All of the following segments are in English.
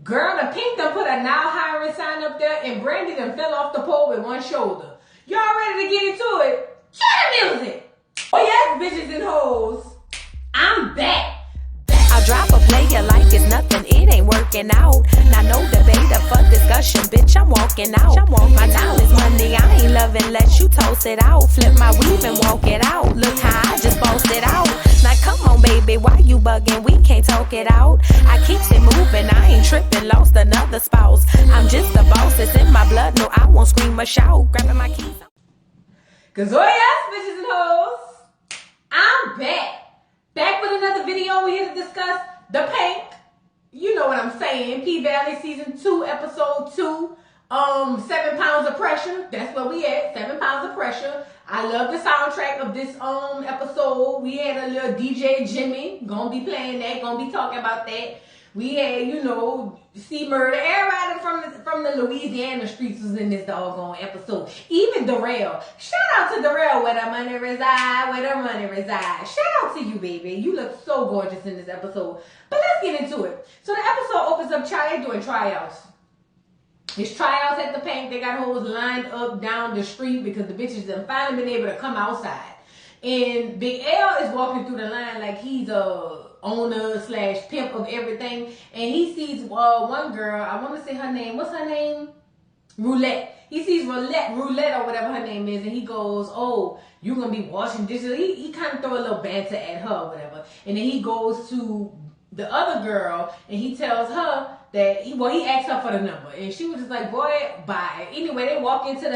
Girl, the Pink done put a now hiring sign up there, and Brandy done fell off the pole with one shoulder. Y'all ready to get into it? Cue the music! Oh yes, bitches and hoes. I'm back. I drop a player like it's nothing, it ain't working out. Now no debate or fuck discussion, bitch, I'm walking out. My time is money, I ain't loving unless you toast it out. Flip my weave and walk it out. Look how I just boast it out. Now come on baby, why you bugging? We can't talk it out. I keeps it moving, I ain't tripping, lost another spouse. I'm just a boss, it's in my blood, no I won't scream or shout. Grabbing my keys. Cause oh yes, bitches and hoes, I'm back. Back with another video. We're here to discuss The Pink. You know what I'm saying. P-Valley Season 2, Episode 2. 7 Pounds of Pressure. That's where we at. 7 Pounds of Pressure. I love the soundtrack of this episode. We had a little DJ Jimmy. Gonna be playing that. Gonna be talking about that. We had, you know, C-Murder. Everybody from the Louisiana streets was in this doggone episode. Even Darrell. Shout out to Darrell, where the money reside, where the money reside. Shout out to you, baby. You look so gorgeous in this episode. But let's get into it. So the episode opens up, Charlie doing tryouts. It's tryouts at the Pink. They got hoes lined up down the street because the bitches have finally been able to come outside. And Big L is walking through the line like he's a owner / pimp of everything, and he sees one girl. I want to say her name. What's her name? Roulette. He sees Roulette or whatever her name is, and he goes, "Oh, you gonna be washing dishes?" He kind of throw a little banter at her or whatever, and then he goes to the other girl and he tells her that he asks her for the number, and she was just like, "Boy, bye." Anyway, they walk into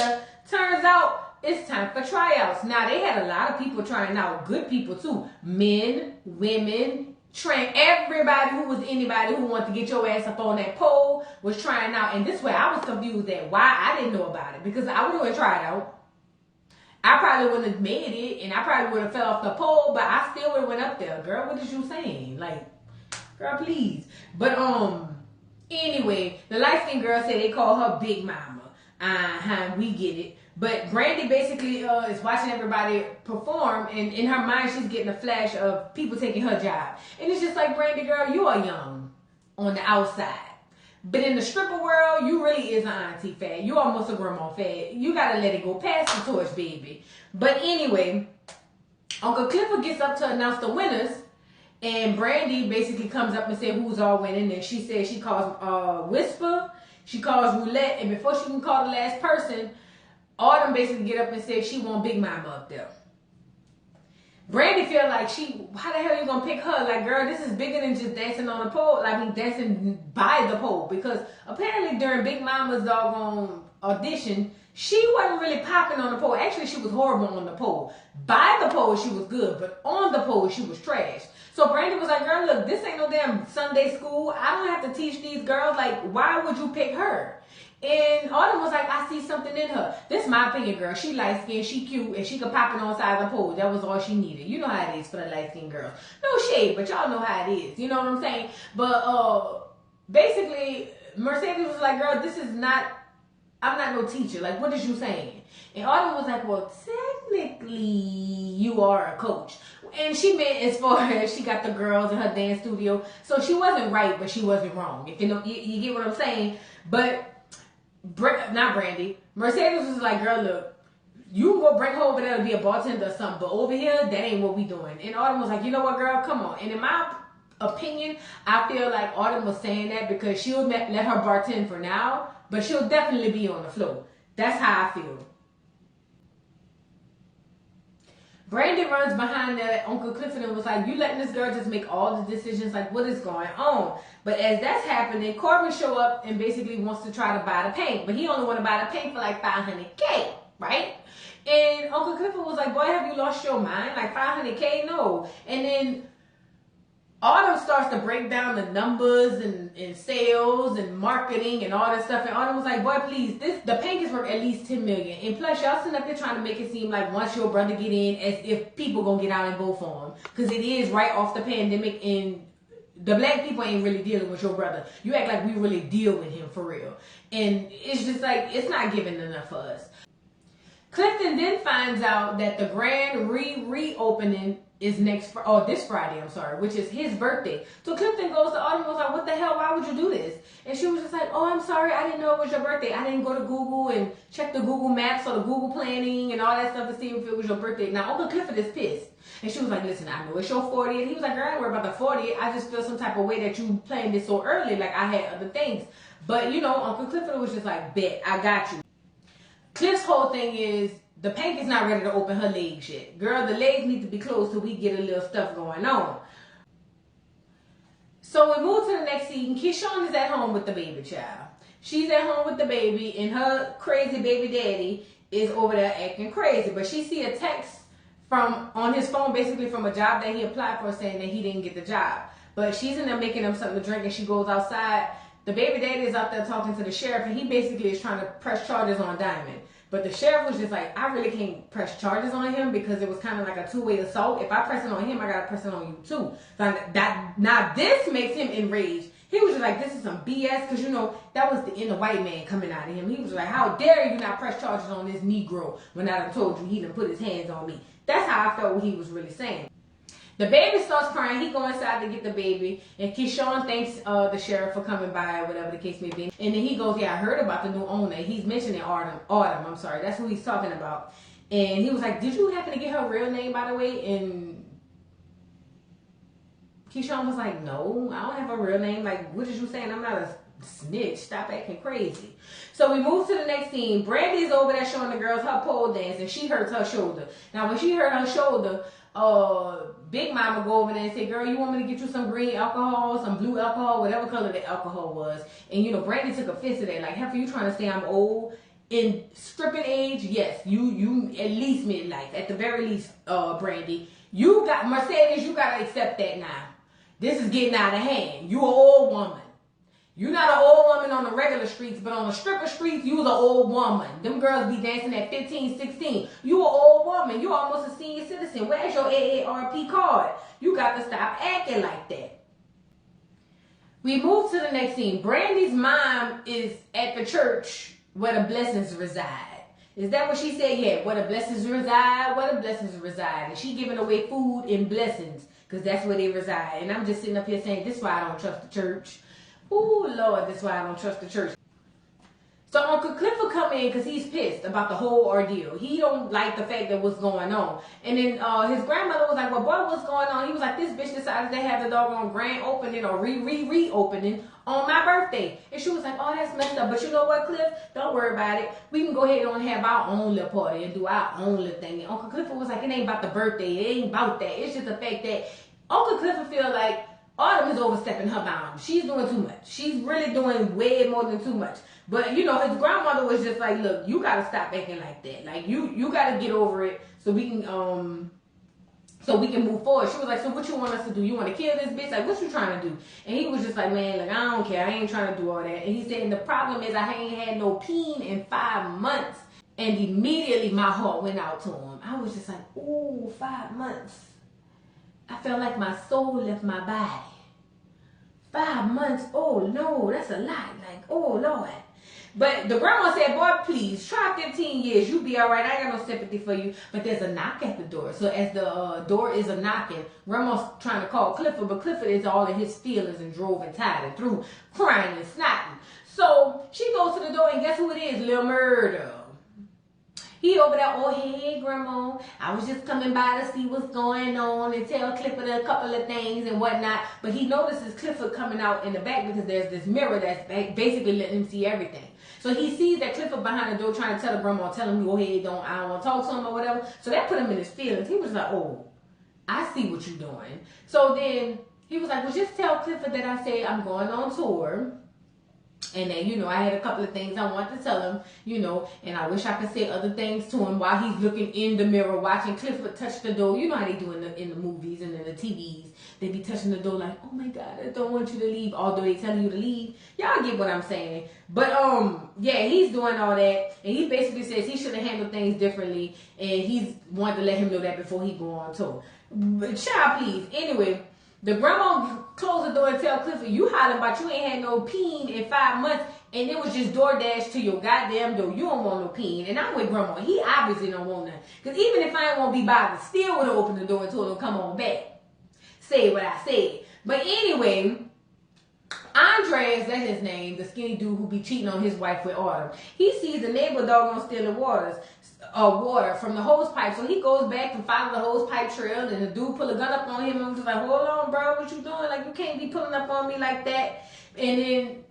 turns out it's time for tryouts. Now, they had a lot of people trying out, good people too. Men, women, everybody who was anybody who wanted to get your ass up on that pole was trying out. And this way, I was confused at why I didn't know about it. Because I would have tried out. I probably wouldn't have made it, and I probably would have fell off the pole, but I still would have went up there. Girl, what is you saying? Like, girl, please. But, anyway, the light-skinned girl said they call her Big Mama. We get it. But Brandy basically is watching everybody perform, and in her mind, she's getting a flash of people taking her job. And it's just like, Brandy, girl, you are young on the outside. But in the stripper world, you really is an auntie fad. You almost a grandma fad. You got to let it go past the torch, baby. But anyway, Uncle Clifford gets up to announce the winners, and Brandy basically comes up and says who's all winning. And she says she calls Whisper, she calls Roulette, and before she can call the last person, Autumn basically get up and say she want Big Mama up there. Brandy feel like how the hell you gonna pick her? Like, girl, this is bigger than just dancing on the pole. Dancing by the pole. Because apparently during Big Mama's doggone audition, she wasn't really popping on the pole. Actually, she was horrible on the pole. By the pole, she was good. But on the pole, she was trash. So Brandy was like, girl, look, this ain't no damn Sunday school. I don't have to teach these girls. Like, why would you pick her? And Autumn was like, I see something in her. This is my opinion, girl. She light-skinned, she cute, and she could pop it on side of the pole. That was all she needed. You know how it is for the light-skinned girls. No shade, but y'all know how it is. You know what I'm saying? But basically, Mercedes was like, girl, I'm not no teacher. Like, what is you saying? And Autumn was like, well, technically, you are a coach. And she meant as far as she got the girls in her dance studio. So she wasn't right, but she wasn't wrong. If you know, you get what I'm saying? But not Brandy. Mercedes was like, girl, look, you can go bring her over there to be a bartender or something, but over here, that ain't what we doing. And Autumn was like, you know what, girl, come on. And in my opinion, I feel like Autumn was saying that because she'll let her bartend for now, but she'll definitely be on the floor. That's how I feel. Brandy runs behind Uncle Clifford and was like, you letting this girl just make all the decisions? Like, what is going on? But as that's happening, Corbin show up and basically wants to try to buy the paint. But he only want to buy the paint for like $500K, right? And Uncle Clifford was like, boy, have you lost your mind? Like $500K? No. And then Autumn starts to break down the numbers and sales and marketing and all that stuff. And Autumn was like, boy, please, the paint is worth at least $10 million. And plus, y'all sitting up there trying to make it seem like once your brother get in, as if people gonna get out and vote for him. Because it is right off the pandemic, and the black people ain't really dealing with your brother. You act like we really deal with him for real. And it's just like, it's not giving enough for us. Clifton then finds out that the grand reopening is this Friday, which is his birthday. So Clifton goes to Autumn and was like, what the hell, why would you do this? And she was just like, oh, I'm sorry, I didn't know it was your birthday. I didn't go to Google and check the Google Maps or the Google planning and all that stuff to see if it was your birthday. Now, Uncle Clifford is pissed. And she was like, listen, I know it's your 40th. He was like, girl, I ain't worried about the 40th. I just feel some type of way that you planned this so early, like I had other things. But, Uncle Clifford was just like, bet, I got you. Cliff's whole thing is, the Pink is not ready to open her legs yet. Girl, the legs need to be closed so we get a little stuff going on. So we move to the next scene. Keyshawn is at home with the baby child. She's at home with the baby, and her crazy baby daddy is over there acting crazy. But she see a text on his phone, basically from a job that he applied for, saying that he didn't get the job. But she's in there making him something to drink, and she goes outside. The baby daddy is out there talking to the sheriff, and he basically is trying to press charges on Diamond. But the sheriff was just like, I really can't press charges on him because it was kind of like a two-way assault. If I press it on him, I got to press it on you too. So now this makes him enraged. He was just like, this is some BS because, that was the inner white man coming out of him. He was like, how dare you not press charges on this Negro when I done told you he done put his hands on me. That's how I felt what he was really saying. The baby starts crying. He go inside to get the baby. And Keyshawn thanks the sheriff for coming by or whatever the case may be. And then he goes, yeah, I heard about the new owner. He's mentioning Autumn. That's who he's talking about. And he was like, did you happen to get her real name, by the way? And Keyshawn was like, no, I don't have a real name. Like, what is you saying? I'm not a snitch. Stop acting crazy. So we move to the next scene. Brandy's over there showing the girls her pole dance. And she hurts her shoulder. Now, when she hurt her shoulder, Big Mama go over there and say, girl, you want me to get you some green alcohol, some blue alcohol, whatever color the alcohol was. And, Brandy took offense to that. Like, Heifer, you trying to say I'm old? In stripping age, yes, you at least midlife. At the very least, Brandy. You got, Mercedes, you got to accept that now. This is getting out of hand. You an old woman. You're not an old woman on the regular streets, but on the stripper streets, you's an old woman. Them girls be dancing at 15, 16. You an old woman. You almost a senior citizen. Where's your AARP card? You got to stop acting like that. We move to the next scene. Brandy's mom is at the church where the blessings reside. Is that what she said? Yeah, where the blessings reside, where the blessings reside. And she giving away food and blessings because that's where they reside. And I'm just sitting up here saying, this is why I don't trust the church. Ooh, Lord, that's why I don't trust the church. So Uncle Clifford come in because he's pissed about the whole ordeal. He don't like the fact that what's going on. And then his grandmother was like, well, boy, what's going on? He was like, this bitch decided to have the doggone grand opening or reopening on my birthday. And she was like, oh, that's messed up. But you know what, Cliff? Don't worry about it. We can go ahead and have our own little party and do our own little thing. And Uncle Clifford was like, it ain't about the birthday. It ain't about that. It's just the fact that Uncle Clifford feel like Autumn is overstepping her bounds. She's doing too much. She's really doing way more than too much. But, his grandmother was just like, look, you got to stop acting like that. Like, you got to get over it so we can move forward. She was like, so what you want us to do? You want to kill this bitch? Like, what you trying to do? And he was just like, man, like, I don't care. I ain't trying to do all that. And he said, and the problem is I ain't had no peen in 5 months. And immediately my heart went out to him. I was just like, ooh, 5 months. I felt like my soul left my body. 5 months, oh no, that's a lot. Like, oh Lord. But the grandma said, boy, please, try 15 years. You'll be all right. I got no sympathy for you. But there's a knock at the door. So as the door is a knocking, grandma's trying to call Clifford, but Clifford is all in his feelings and drove and tired and through, crying and snotting. So she goes to the door, and guess who it is? Lil Murder. He over there, oh, hey, Grandma. I was just coming by to see what's going on and tell Clifford a couple of things and whatnot. But he notices Clifford coming out in the back because there's this mirror that's basically letting him see everything. So he sees that Clifford behind the door trying to tell the grandma, tell him, go ahead, I don't want to talk to him or whatever. So that put him in his feelings. He was like, oh, I see what you're doing. So then he was like, well, just tell Clifford that I say I'm going on tour. And then, I had a couple of things I wanted to tell him, and I wish I could say other things to him while he's looking in the mirror, watching Clifford touch the door. You know how they do in the movies and in the TVs. They be touching the door like, oh my God, I don't want you to leave, although they telling you to leave. Y'all get what I'm saying. But, yeah, he's doing all that. And he basically says he should have handled things differently. And he's wanted to let him know that before he go on tour. But child, please. Anyway. The grandma closed the door and tell Clifford, you hollering about you ain't had no peen in 5 months. and it was just DoorDash to your goddamn door. You don't want no pen. And I'm with grandma. He obviously don't want none. Because even if I ain't want to be bothered, still would have opened the door and told him, come on back. Say what I said. But anyway, Andres, that's his name, the skinny dude who be cheating on his wife with Autumn. He sees the neighbor dog on stealing water from the hose pipe. So he goes back and follows the hose pipe trail, and the dude pull a gun up on him and was like, hold on, bro, what you doing? Like, you can't be pulling up on me like that. And then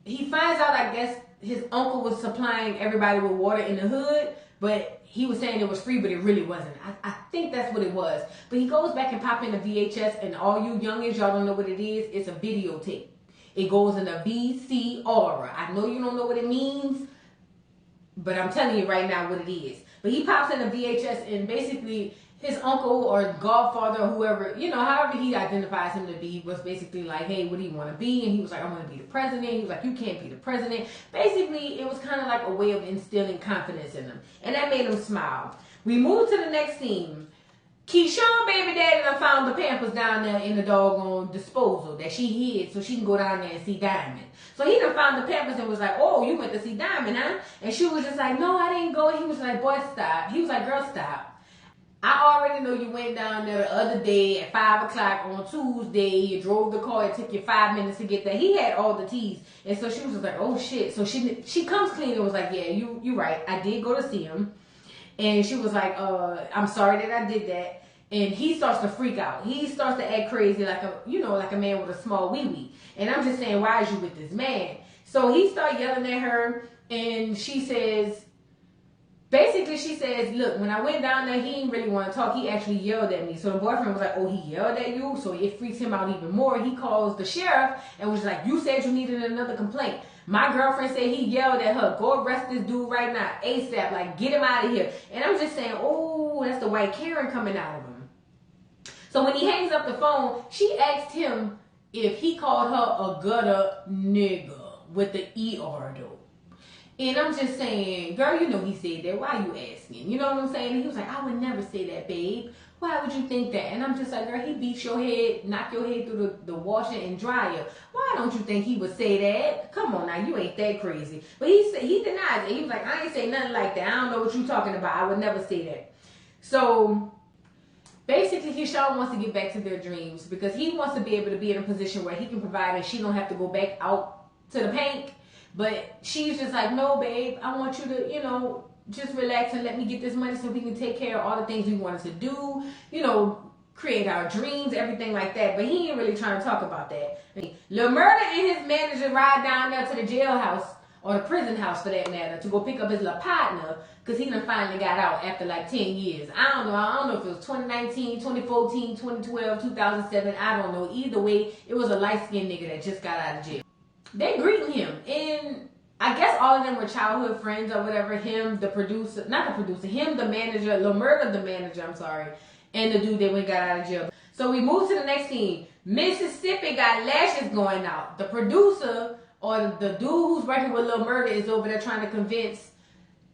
he finds out, I guess, his uncle was supplying everybody with water in the hood, but he was saying it was free, but it really wasn't. I think that's what it was. But he goes back and pop in the VHS, and all you youngins, y'all don't know what it is. It's a videotape. It goes in a VCR. I know you don't know what it means, but I'm telling you right now what it is. But he pops in a VHS, and basically his uncle or godfather or whoever, you know, however he identifies him to be, was basically like, hey, what do you want to be? And he was like, I want to be the president. He was like, you can't be the president. Basically, it was kind of like a way of instilling confidence in him. And that made him smile. We move to the next scene. Keyshawn baby daddy done found the Pampers down there in the doggone disposal that she hid so she can go down there and see Diamond. So he done found the Pampers and was like, oh, you went to see Diamond, huh? And she was just like, no, I didn't go. And he was like, boy, stop. He was like, girl, stop. I already know you went down there the other day at 5 o'clock on Tuesday. You drove the car. It took you 5 minutes to get there. He had all the teas. And so she was just like, oh, shit. So she comes clean and was like, yeah, you right. I did go to see him. And she was like, I'm sorry that I did that. And he starts to freak out. He starts to act crazy like a man with a small wee-wee. And I'm just saying, why is you with this man? So he started yelling at her, and she says, look, when I went down there, he didn't really want to talk. He actually yelled at me. So the boyfriend was like, oh, he yelled at you? So it freaks him out even more. He calls the sheriff and was like, you said you needed another complaint. My girlfriend said he yelled at her. Go arrest this dude right now, ASAP. Like, get him out of here. And I'm just saying, oh, that's the white Karen coming out of him. So when he hangs up the phone, she asked him if he called her a gutter nigga with the ER though. And I'm just saying, girl, you know he said that. Why you asking? You know what I'm saying? And he was like, I would never say that, babe. Why would you think that? And I'm just like, girl, he beat your head, knock your head through the washer and dryer. Why don't you think he would say that? Come on now, you ain't that crazy. But he denies it. He was like, I ain't say nothing like that. I don't know what you talking about. I would never say that. So basically, Keyshawn wants to get back to their dreams because he wants to be able to be in a position where he can provide and she don't have to go back out to the paint. But she's just like, no, babe, I want you to, just relax and let me get this money so we can take care of all the things we wanted to do, create our dreams, everything like that. But he ain't really trying to talk about that. Lil Murda and his manager ride down there to the jailhouse, or the prison house for that matter, to go pick up his little partner because he done finally got out after like 10 years. I don't know if it was 2019, 2014, 2012, 2007. I don't know. Either way, it was a light-skinned nigga that just got out of jail. They greeting him, and I guess all of them were childhood friends or whatever. Him, the producer, not the producer, him, the manager, Lil Murda, the manager, I'm sorry, and the dude that went got out of jail. So we move to the next scene. Mississippi got lashes going out. The producer, or the dude who's working with Lil Murda, is over there trying to convince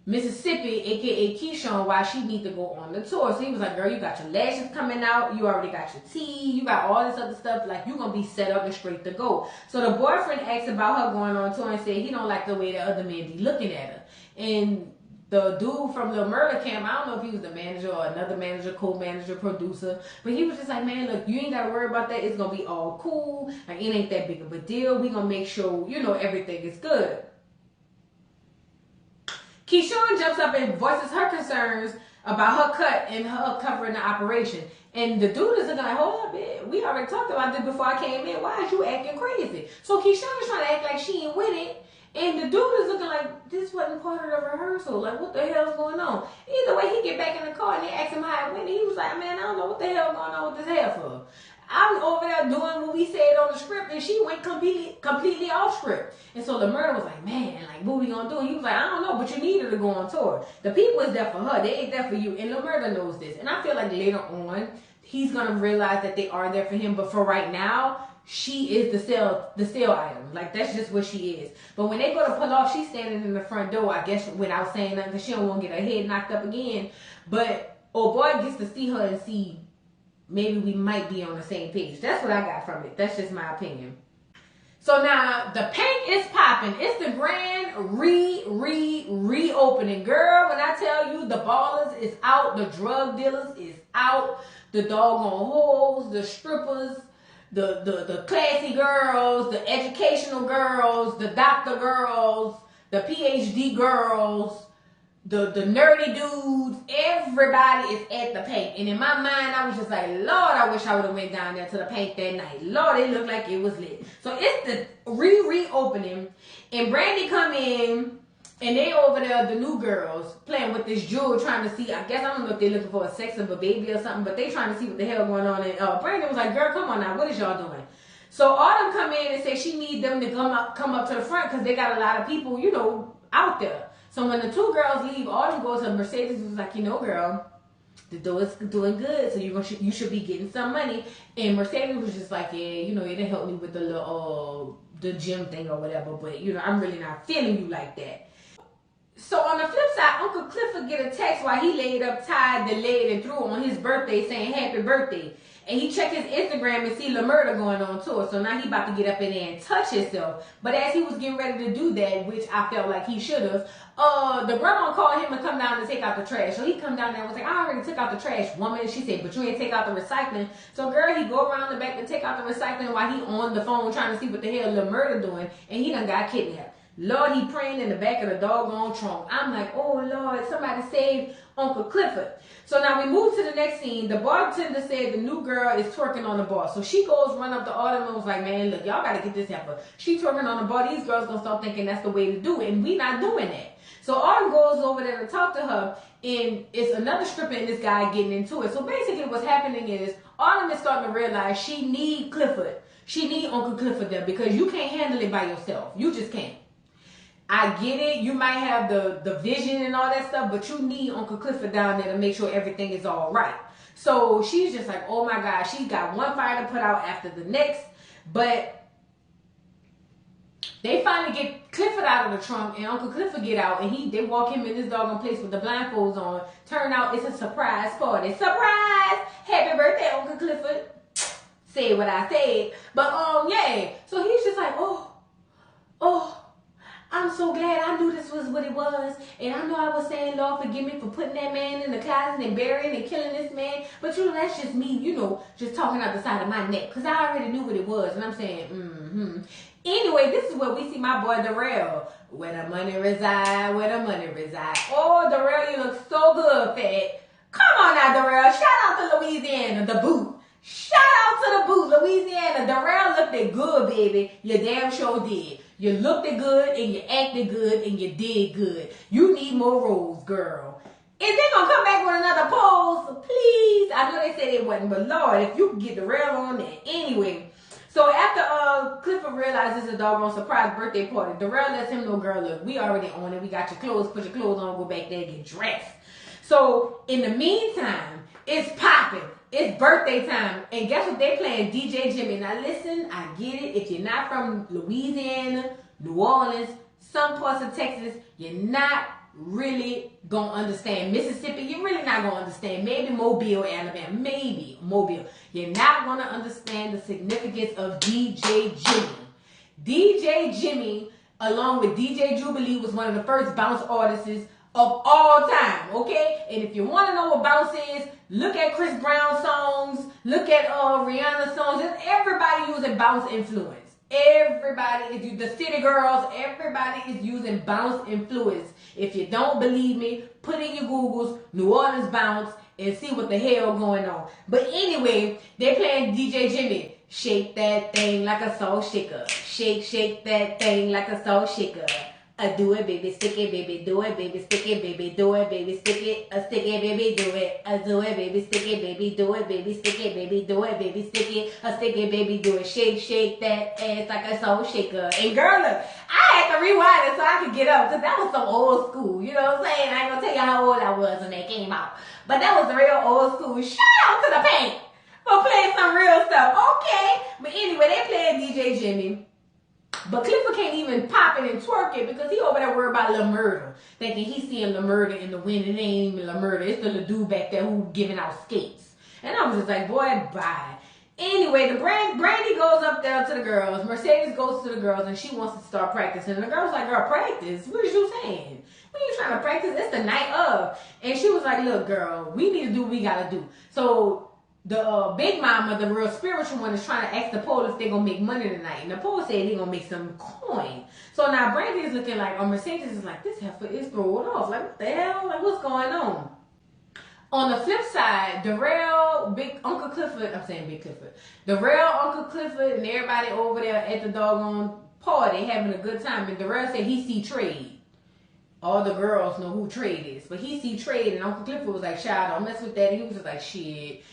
Mississippi, aka Keyshawn, why she need to go on the tour. So he was like, girl, you got your lashes coming out, you already got your tea, you got all this other stuff, like you gonna be set up and straight to go. So the boyfriend asked about her going on tour and said he don't like the way the other men be looking at her. And the dude from Lil Murda camp, I don't know if he was the manager or another manager, co-manager, producer, but he was just like, man, look, you ain't gotta worry about that. It's gonna be all cool. Like, it ain't that big of a deal. We gonna make sure, everything is good. Keyshawn jumps up and voices her concerns about her cut and her covering the operation. And the dude is looking like, hold up, man. We already talked about this before I came in. Why is you acting crazy? So Keyshawn is trying to act like she ain't with it. And the dude is looking like this wasn't part of the rehearsal. Like, what the hell's going on? Either way, he get back in the car and they ask him how it went. And he was like, man, I don't know what the hell going on with this hair for. I'm over there doing what we said on the script, and she went completely off script. And so the murder was like, man, like, what we gonna do? And he was like, I don't know, but you need her to go on tour. The people is there for her. They ain't there for you. And the murder knows this. And I feel like later on, he's gonna realize that they are there for him. But for right now, she is the sale item. Like, that's just what she is. But when they go to pull off, she's standing in the front door, I guess, without saying nothing, because she don't want to get her head knocked up again. But old boy gets to see her and see, maybe we might be on the same page. That's what I got from it. That's just my opinion. So now the Pynk is popping. It's the grand reopening. Girl, when I tell you the ballers is out, the drug dealers is out, the doggone hoes, the strippers, the classy girls, the educational girls, the doctor girls, the PhD girls, the nerdy dudes, everybody is at the Pynk. And in my mind, I was just like, Lord, I wish I would have went down there to the Pynk that night. Lord, it looked like it was lit. So it's the reopening, and Brandy come in, and they over there, the new girls, playing with this jewel, trying to see, I guess, I don't know if they're looking for a sex of a baby or something, but they trying to see what the hell going on. And Brandy was like, girl, come on now, what is y'all doing? So Autumn come in and say she need them to come up to the front because they got a lot of people, you know, out there. So when the two girls leave, Autumn goes to Mercedes and was like, you know, girl, the door is doing good, so you should be getting some money. And Mercedes was just like, yeah, you know, it didn't help me with the little the gym thing or whatever, but you know, I'm really not feeling you like that. So on the flip side, Uncle Clifford get a text while he laid up, tied, delayed, and threw on his birthday saying happy birthday. And he checked his Instagram and see LaMurda going on tour. So now he about to get up in there and touch himself. But as he was getting ready to do that, which I felt like he should have, the grandma called him to come down and take out the trash. So he come down there and was like, I already took out the trash, woman. She said, but you ain't take out the recycling. So girl, he go around the back and take out the recycling while he on the phone trying to see what the hell LaMurda doing. And he done got kidnapped. Lord, he praying in the back of the doggone trunk. I'm like, oh, Lord, somebody save Uncle Clifford. So now we move to the next scene. The bartender said the new girl is twerking on the bar. So she goes run up to Autumn and was like, man, look, y'all got to get this heifer. She twerking on the bar. These girls going to start thinking that's the way to do it. And we not doing that. So Autumn goes over there to talk to her. And it's another stripper and this guy getting into it. So basically what's happening is Autumn is starting to realize she need Clifford. She need Uncle Clifford there because you can't handle it by yourself. You just can't. I get it. You might have the vision and all that stuff, but you need Uncle Clifford down there to make sure everything is all right. So she's just like, oh my God, she's got one fire to put out after the next. But they finally get Clifford out of the trunk, and Uncle Clifford get out, and they walk him in this doggone place with the blindfolds on. Turn out it's a surprise party. Surprise! Happy birthday, Uncle Clifford. Say what I said. But yeah. So he's just like, oh. I'm so glad I knew this was what it was. And I know I was saying, Lord, forgive me for putting that man in the closet and burying and killing this man. But, you know, that's just me, you know, just talking out the side of my neck. Because I already knew what it was. And I'm saying, Anyway, this is where we see my boy Darrell. Where the money reside, where the money reside. Oh, Darrell, you look so good, Fat. Come on now, Darrell. Shout out to Louisiana, the boot. Shout out to the boot, Louisiana. Darrell looked it good, baby. You damn sure did. You looked it good, and you acted good, and you did good. You need more roles, girl. Is they gonna come back with another pose? Please. I know they said it wasn't, but Lord, if you can get Darrell on there. Anyway, so after Clifford realizes it's a doggone surprise birthday party, Darrell lets him know, girl, look, we already on it. We got your clothes. Put your clothes on. Go back there and get dressed. So in the meantime, it's popping. It's birthday time. And guess what? They playing DJ Jimmy. Now listen, I get it. If you're not from Louisiana, New Orleans, some parts of Texas, you're not really going to understand. Mississippi, you're really not going to understand. Maybe Mobile, Alabama. Maybe Mobile. You're not going to understand the significance of DJ Jimmy. DJ Jimmy, along with DJ Jubilee, was one of the first bounce artists of all time, okay? And if you want to know what bounce is, look at Chris Brown songs, look at Rihanna songs. Everybody using bounce influence. Everybody is the City Girls. Everybody is using bounce influence. If you don't believe me, put in your Googles New Orleans bounce and see what the hell going on. But anyway, they're playing DJ Jimmy. Shake that thing like a soul shaker. Shake, shake that thing like a soul shaker. Do it, baby, stick it, baby, do it, baby, stick it, baby, do it, baby, stick it, stick it, baby, do it, do it, baby, stick it, baby, do it, baby, stick it, baby, do it, baby, stick it, stick it, baby, do it, shake, shake that ass like a soul shaker. And girl, look, I had to rewind it so I could get up, because that was some old school, you know what I'm saying? I ain't gonna tell you how old I was when that came out, but that was real old school. Shout out to the Pynk for playing some real stuff, okay? But anyway, they playing DJ Jimmy. But Clifford can't even pop it and twerk it because he over there worried about LaMurda. Thinking he's seeing LaMurda in the wind. It ain't even LaMurda. It's the little dude back there who giving out skates. And I was just like, boy, bye. Anyway, Brandy goes up there to the girls. Mercedes goes to the girls, and she wants to start practicing. And the girl's like, girl, practice? What is you saying? When you trying to practice? It's the night of. And she was like, look, girl, we need to do what we got to do. So the big mama, the real spiritual one, is trying to ask the pole if they're going to make money tonight. And the pole said they're going to make some coin. So now Brandy is looking like, Mercedes is like, this heifer is throwing off. Like, what the hell? Like, what's going on? On the flip side, Darrell, Uncle Clifford, Uncle Clifford, and everybody over there at the doggone party having a good time. And Darrell said he see trade. All the girls know who Trade is, but he see Trade, and Uncle Clifford was like, "Child, don't mess with that." And he was just like, "Shit."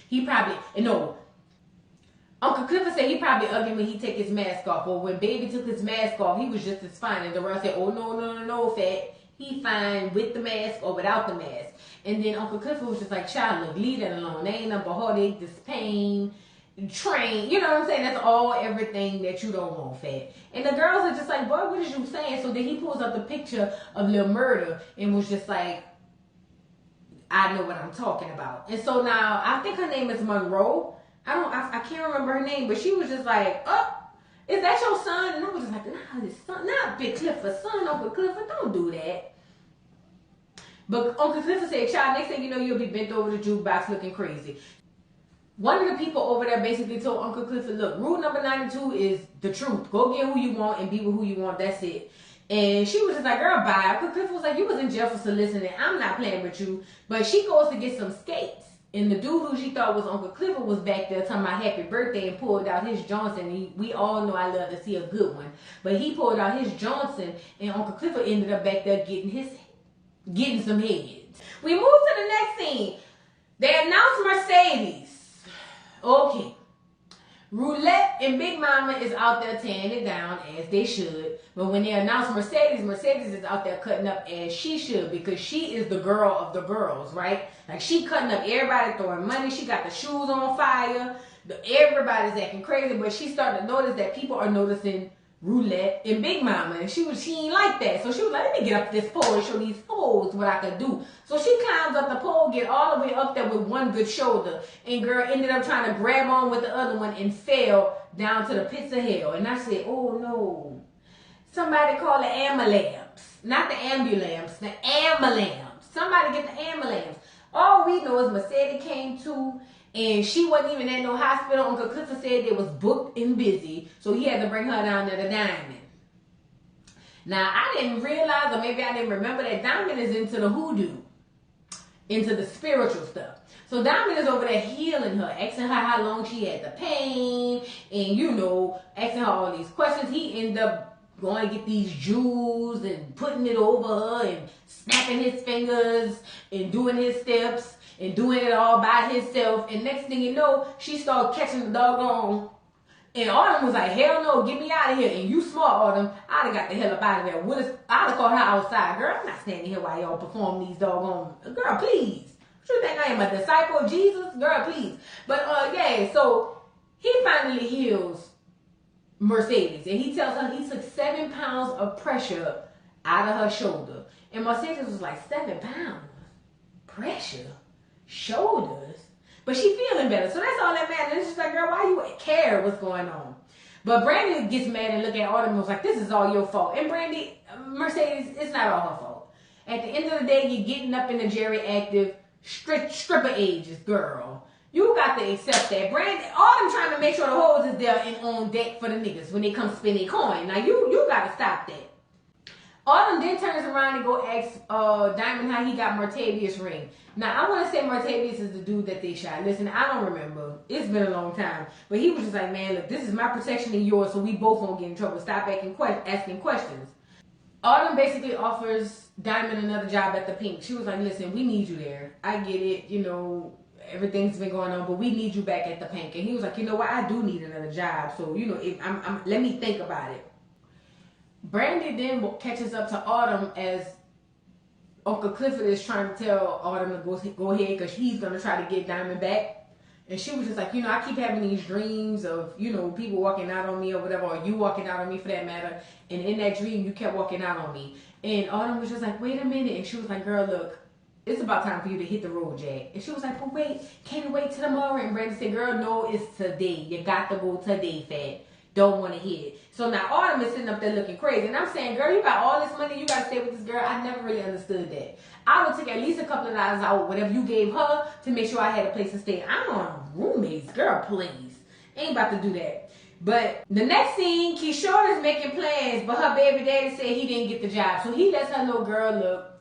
Uncle Clifford said he probably ugly when he take his mask off, or when Baby took his mask off, he was just as fine. And Darrell said, "Oh no, fat. He fine with the mask or without the mask." And then Uncle Clifford was just like, "Child, look, leave that alone. They ain't nothing but heartache, this pain, train." You know what I'm saying? That's all, everything that you don't want, fat. And the girls are just like, "Boy, what is you saying?" So then he pulls up the picture of Lil Murder and was just like, "I know what I'm talking about." And so now I think her name is Monroe. I can't remember her name, but she was just like, "Oh, is that your son?" And I was just like, "Nah, his son, not Big Clifford's son, Uncle Clifford. Don't do that." But Uncle Clifford said, "Child, next thing you know, you'll be bent over the jukebox looking crazy." One of the people over there basically told Uncle Clifford, "Look, rule number 92 is the truth. Go get who you want and be with who you want. That's it." And she was just like, "Girl, bye." Uncle Clifford was like, "You was in jail for soliciting. I'm not playing with you." But she goes to get some skates. And the dude who she thought was Uncle Clifford was back there talking about happy birthday and pulled out his Johnson. We all know I love to see a good one. But he pulled out his Johnson, and Uncle Clifford ended up back there getting some heads. We move to the next scene. They announced Mercedes. Okay. Roulette and Big Mama is out there tearing it down as they should. But when they announced Mercedes, Mercedes is out there cutting up as she should, because she is the girl of the girls, right? Like, she cutting up everybody, throwing money. She got the shoes on fire. Everybody's acting crazy, but she started to notice that people are noticing Roulette and Big Mama, and she ain't like that. So she was like, "Let me get up this pole and show these fools what I could do." So she climbs up the pole, get all the way up there with one good shoulder, and girl ended up trying to grab on with the other one and fell down to the pits of hell. And I said, "Oh no, somebody call the ambulance." Not the ambulance, the ambulance. Somebody get the ambulance. All we know is Mercedes came to, and she wasn't even at no hospital. Uncle Clifford said they was booked and busy, so he had to bring her down there to Diamond. Now, I didn't realize, or maybe I didn't remember, that Diamond is into the hoodoo, into the spiritual stuff. So Diamond is over there healing her, asking her how long she had the pain, and, asking her all these questions. He ended up going to get these jewels and putting it over her and snapping his fingers and doing his steps and doing it all by himself. And next thing you know, she started catching the doggone. And Autumn was like, "Hell no, get me out of here." And you smart, Autumn. I'd have got the hell up out of there. I'd have called her outside. "Girl, I'm not standing here while y'all perform these doggone." "Girl, please. What you think I am, a disciple of Jesus?" "Girl, please." But so he finally heals Mercedes. And he tells her he took 7 pounds of pressure out of her shoulder. And Mercedes was like, 7 pounds? Pressure? Shoulders? But she feeling better, so that's all that matters. It's just like, girl, why you care what's going on? But Brandy gets mad and look at Autumn and was like, "This is all your fault." And Mercedes, it's not all her fault. At the end of the day, you're getting up in the geriatric stripper ages, girl. You got to accept that. Autumn trying to make sure the hoes is there and on deck for the niggas when they come spend their coin. Now you got to stop that. Autumn then turns around and go ask Diamond how he got Martavius' ring. Now, I want to say Martavius is the dude that they shot. Listen, I don't remember. It's been a long time. But he was just like, "Man, look, this is my protection and yours, so we both won't get in trouble. Stop asking questions." Autumn basically offers Diamond another job at the Pink. She was like, "Listen, we need you there. I get it, everything's been going on, but we need you back at the Pink." And he was like, "You know what? I do need another job. So, if let me think about it." Brandy then catches up to Autumn as Uncle Clifford is trying to tell Autumn to go ahead because he's going to try to get Diamond back. And she was just like, I keep having these dreams of, people walking out on me or whatever, or you walking out on me for that matter. And in that dream, you kept walking out on me. And Autumn was just like, "Wait a minute." And she was like, "Girl, look, it's about time for you to hit the road, Jack. And she was like, but wait, can't you wait till tomorrow? And Brandon said, girl, no, it's today. You got to go today, fat. Don't want to hit it. So now Autumn is sitting up there looking crazy. And I'm saying, girl, you got all this money. You got to stay with this girl. I never really understood that. I would take at least a couple of dollars out, whatever you gave her, to make sure I had a place to stay. I'm on roommates. Girl, please. Ain't about to do that. But the next scene, Keyshawn is making plans, but her baby daddy said he didn't get the job. So he lets her know, girl, look,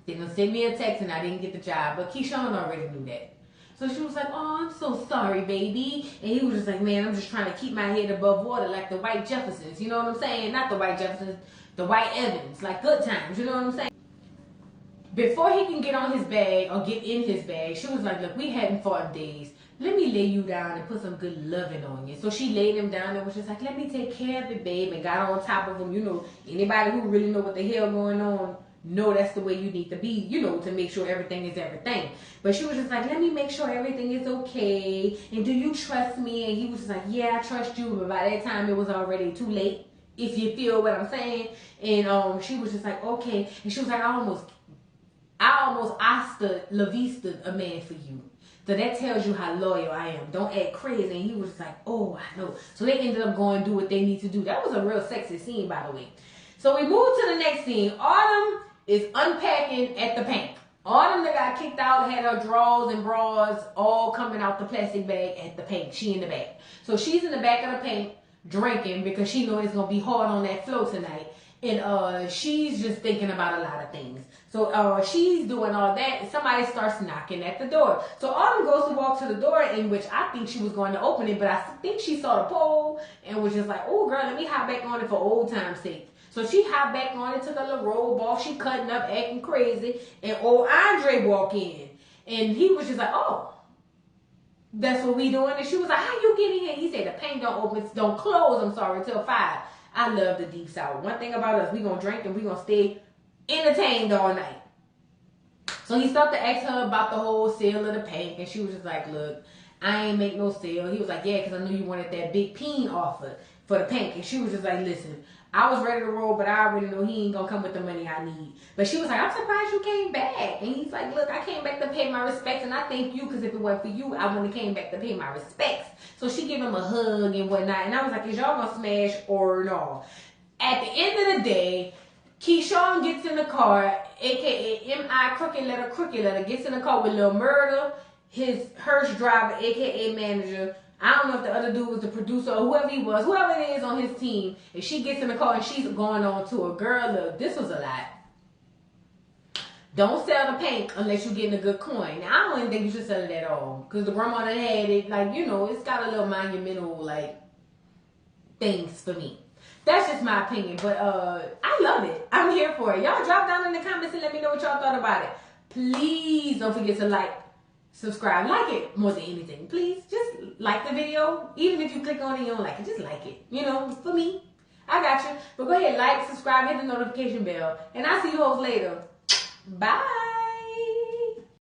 they're going to send me a text and I didn't get the job. But Keyshawn already knew that. So she was like, oh, I'm so sorry, baby. And he was just like, man, I'm just trying to keep my head above water like the white Jeffersons. You know what I'm saying? Not the white Jeffersons, the white Evans. Like good times. You know what I'm saying? Before he can get on his bag or get in his bag, she was like, look, we hadn't fought in days. Let me lay you down and put some good loving on you. So she laid him down and was just like, let me take care of it, babe. And got on top of him. You know, anybody who really know what the hell going on, know that's the way you need to be, you know, to make sure everything is everything. But she was just like, let me make sure everything is okay. And do you trust me? And he was just like, yeah, I trust you. But by that time, it was already too late, if you feel what I'm saying. And she was just like, okay. And she was like, I almost Asta La Vista a man for you. So that tells you how loyal I am. Don't act crazy. And he was just like, oh, I know. So they ended up going to do what they need to do. That was a real sexy scene, by the way. So we moved to the next scene. Autumn is unpacking at the Pink. Autumn that got kicked out had her drawers and bras all coming out the plastic bag at the Pink. She in the back. So she's in the back of the Pink drinking because she knows it's going to be hard on that floor tonight. And she's just thinking about a lot of things. So she's doing all that, and somebody starts knocking at the door. So Autumn goes to walk to the door, in which I think she was going to open it, but I think she saw the pole and was just like, oh, girl, let me hop back on it for old time's sake. So she hopped back on it, took a little robe off, she cutting up, acting crazy, and old Andre walked in. And he was just like, oh, that's what we doing? And she was like, how you getting here? He said, the Pink don't close, until 5. I love the Deep South. One thing about us, we gonna drink and we gonna stay entertained all night. So he started to ask her about the whole sale of the Pink, and she was just like, look, I ain't make no sale. He was like, yeah, because I knew you wanted that big peen offer for the Pink. And she was just like, listen, I was ready to roll, but I already know he ain't gonna come with the money I need. But she was like, I'm surprised you came back. And he's like, look, I came back to pay my respects, and I thank you, because if it wasn't for you, I wouldn't have came back to pay my respects. So she gave him a hug and whatnot, and I was like, is y'all gonna smash or no? At the end of the day, Keyshawn gets in the car, aka M.I. Crooked Letter, gets in the car with Lil Murder, his hearse driver, aka manager. I don't know if the other dude was the producer or whoever he was, whoever it is on his team. And she gets in the car and she's going on to her. Girl, look, this was a lot. Don't sell the Pink unless you're getting a good coin. Now, I don't even think you should sell it at all. Because the grandma that had it, like, you know, it's got a little monumental, like, things for me. That's just my opinion. But I love it. I'm here for it. Y'all drop down in the comments and let me know what y'all thought about it. Please don't forget to like, subscribe, like it more than anything. Please just like the video. Even if you click on it, you don't like it, just like it. You know, for me, I got you. But go ahead, like, subscribe, hit the notification bell. And I'll see you hoes later. Bye.